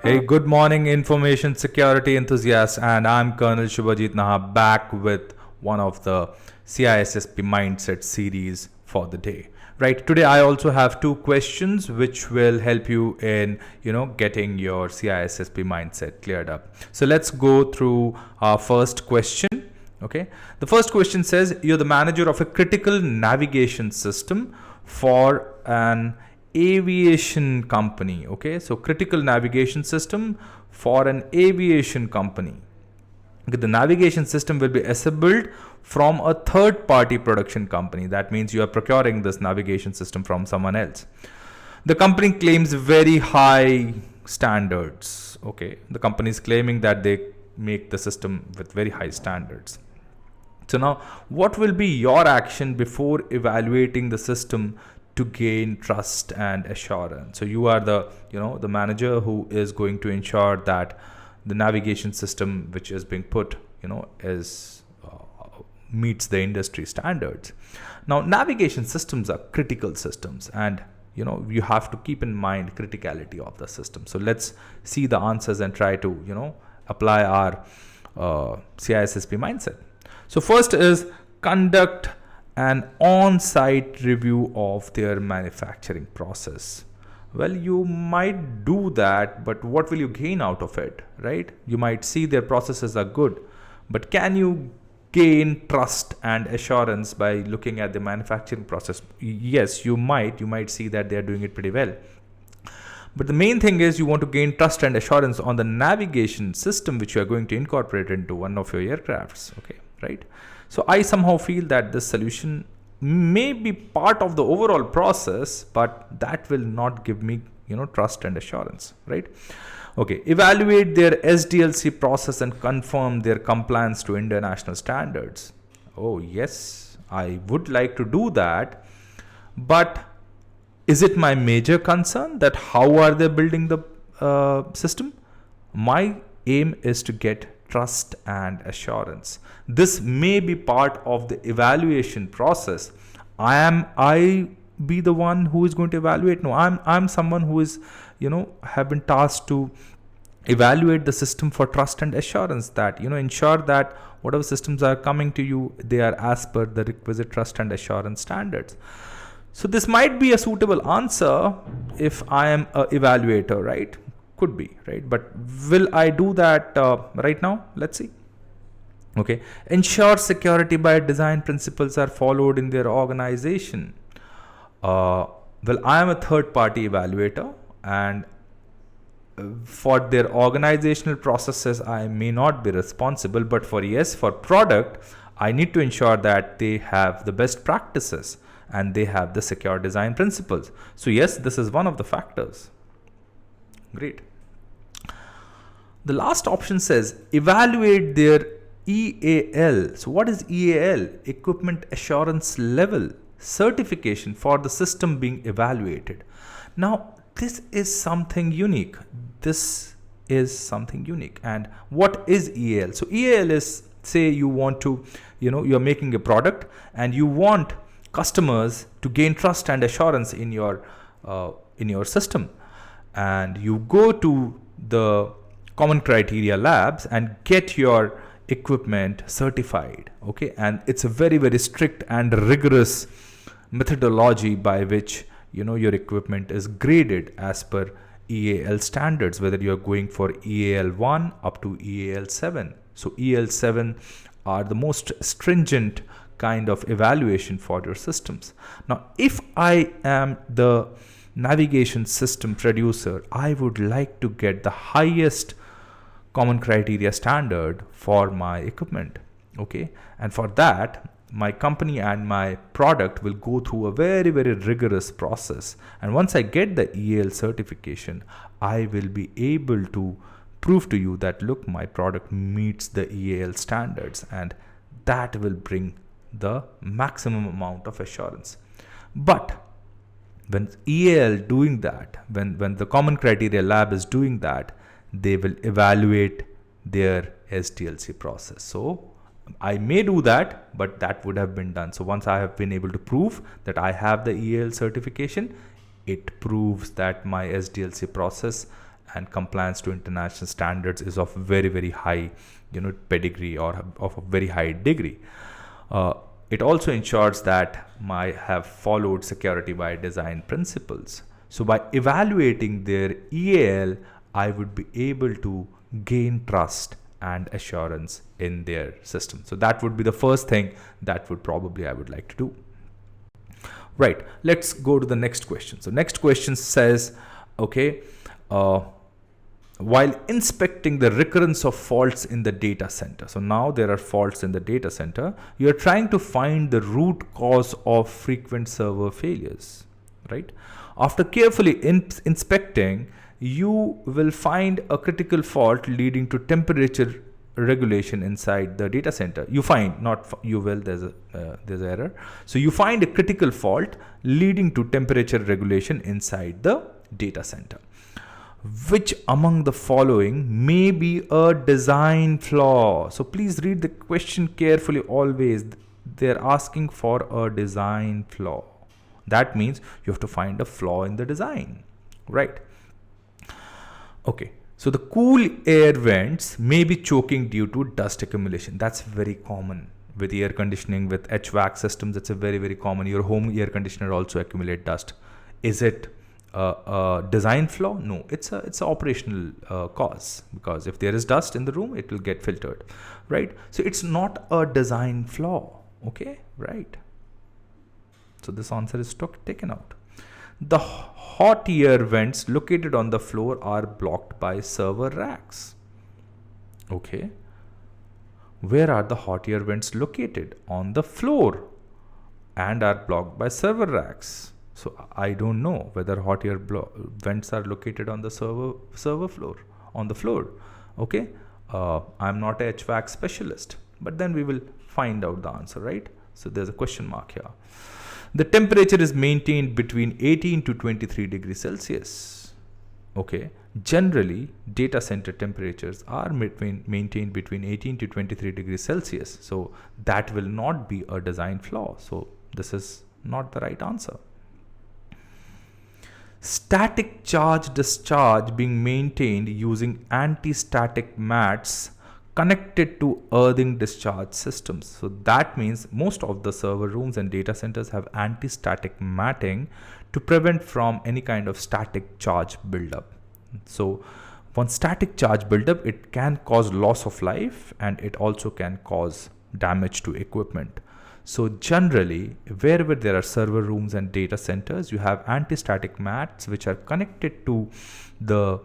Hey, good morning, information security enthusiasts, and I'm Colonel Shubhajit Naha back with one of the CISSP Mindset series for the day. Right, today I also have two questions which will help you in getting your CISSP mindset cleared up. So let's go through our first question. Okay, the first question says you're the manager of a critical navigation system for an aviation company. Okay, so critical navigation system for an aviation company. Okay, the navigation system will be assembled from a third party production company. That means you are procuring this navigation system from someone else. The company claims very high standards. Okay, the company is claiming that they make the system with very high standards. So now, what will be your action before evaluating the system to gain trust and assurance? So you are the manager who is going to ensure that the navigation system which is being put is meets the industry standards. Now, navigation systems are critical systems, and you have to keep in mind criticality of the system. So let's see the answers and try to apply our CISSP mindset. So first is conduct an on-site review of their manufacturing process. Well, you might do that, but what will you gain out of it, right? You might see their processes are good, but can you gain trust and assurance by looking at the manufacturing process? Yes, you might see that they are doing it pretty well. But the main thing is you want to gain trust and assurance on the navigation system which you are going to incorporate into one of your aircrafts. Okay, right? So I somehow feel that this solution may be part of the overall process, but that will not give me trust and assurance, right? Okay, evaluate their SDLC process and confirm their compliance to international standards. Oh yes, I would like to do that, but is it my major concern that how are they building the system? My aim is to get trust and assurance. This may be part of the evaluation process. I be the one who is going to evaluate? No, I'm someone who is have been tasked to evaluate the system for trust and assurance, that ensure that whatever systems are coming to you, they are as per the requisite trust and assurance standards. So this might be a suitable answer if I am an evaluator, right? Could be, right? But will I do that right now? Let's see. Okay, ensure security by design principles are followed in their organization. Well, I am a third party evaluator, and for their organizational processes I may not be responsible, but for product I need to ensure that they have the best practices and they have the secure design principles. So yes, this is one of the factors. Great. The last option says evaluate their EAL. So what is EAL? Equipment Assurance Level certification for the system being evaluated. Now this is something unique. And what is EAL? So EAL is, say you want to you're making a product and you want customers to gain trust and assurance in your system, and you go to the common criteria labs and get your equipment certified. Okay, and it's a very, very strict and rigorous methodology by which your equipment is graded as per EAL standards, whether you're going for EAL 1 up to EAL 7. So EAL 7 are the most stringent kind of evaluation for your systems. Now, if I am the navigation system producer, I would like to get the highest common criteria standard for my equipment. Okay, and for that my company and my product will go through a very, very rigorous process, and once I get the EAL certification, I will be able to prove to you that look, my product meets the EAL standards, and that will bring the maximum amount of assurance. But when EAL doing that, when the common criteria lab is doing that, they will evaluate their SDLC process. So I may do that, but that would have been done. So once I have been able to prove that I have the EAL certification, it proves that my SDLC process and compliance to international standards is of very, very high, pedigree, or of a very high degree. It also ensures that I have followed security by design principles. So by evaluating their EAL, I would be able to gain trust and assurance in their system. So that would be the first thing that I would like to do. Right, let's go to the next question. So next question says, okay, while inspecting the recurrence of faults in the data center. So now there are faults in the data center. You're trying to find the root cause of frequent server failures, right? After carefully inspecting, you will find a critical fault leading to temperature regulation inside the data center. You find, not you will, there's error. So you find a critical fault leading to temperature regulation inside the data center. Which among the following may be a design flaw? So please read the question carefully always. They're asking for a design flaw. That means you have to find a flaw in the design, right? Okay, so the cool air vents may be choking due to dust accumulation. That's very common with air conditioning, with HVAC systems. It's a very, very common. Your home air conditioner also accumulate dust. Is it a design flaw? No, it's an operational cause, because if there is dust in the room, it will get filtered, right? So it's not a design flaw. Okay, right? So this answer is taken out. The hot air vents located on the floor are blocked by server racks. Okay, where are the hot air vents located? On the floor, and are blocked by server racks. So I don't know whether hot air vents are located on the server floor, on the floor. Okay, I'm not a HVAC specialist, but then we will find out the answer, right? So there's a question mark here. The temperature is maintained between 18 to 23 degrees Celsius. Okay, generally data center temperatures are maintained between 18 to 23 degrees Celsius. So that will not be a design flaw. So this is not the right answer. Static charge discharge being maintained using anti-static mats connected to earthing discharge systems. So that means most of the server rooms and data centers have anti-static matting to prevent from any kind of static charge buildup. So once static charge buildup, it can cause loss of life, and it also can cause damage to equipment. So generally, wherever there are server rooms and data centers, you have anti-static mats which are connected to the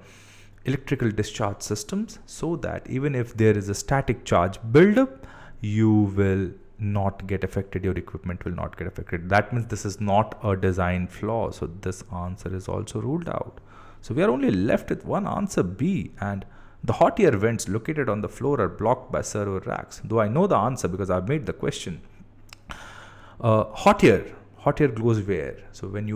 electrical discharge systems, so that even if there is a static charge buildup, you will not get affected, your equipment will not get affected. That means this is not a design flaw. So this answer is also ruled out. So we are only left with one answer, B, and the hot air vents located on the floor are blocked by server racks. Though I know the answer because I've made the question. Hot air goes where? So when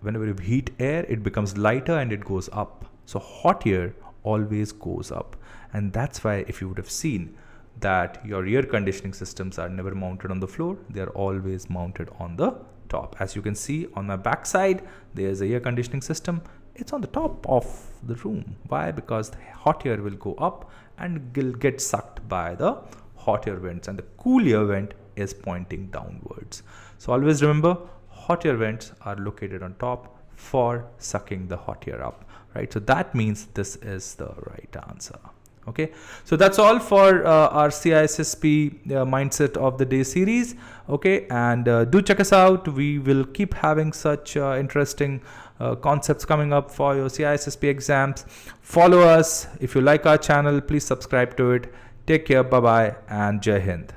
whenever you heat air, it becomes lighter and it goes up. So hot air always goes up, and that's why if you would have seen that your air conditioning systems are never mounted on the floor, they are always mounted on the top. As you can see on my back side, there's a air conditioning system. It's on the top of the room. Why? Because the hot air will go up and will get sucked by the hot air vents, and the cool air vent is pointing downwards. So always remember, hot air vents are located on top for sucking the hot air up, right? So that means this is the right answer. Okay, so that's all for our CISSP mindset of the day series. Okay, and do check us out. We will keep having such interesting concepts coming up for your CISSP exams. Follow us. If you like our channel, please subscribe to it. Take care, bye bye, and Jai Hind.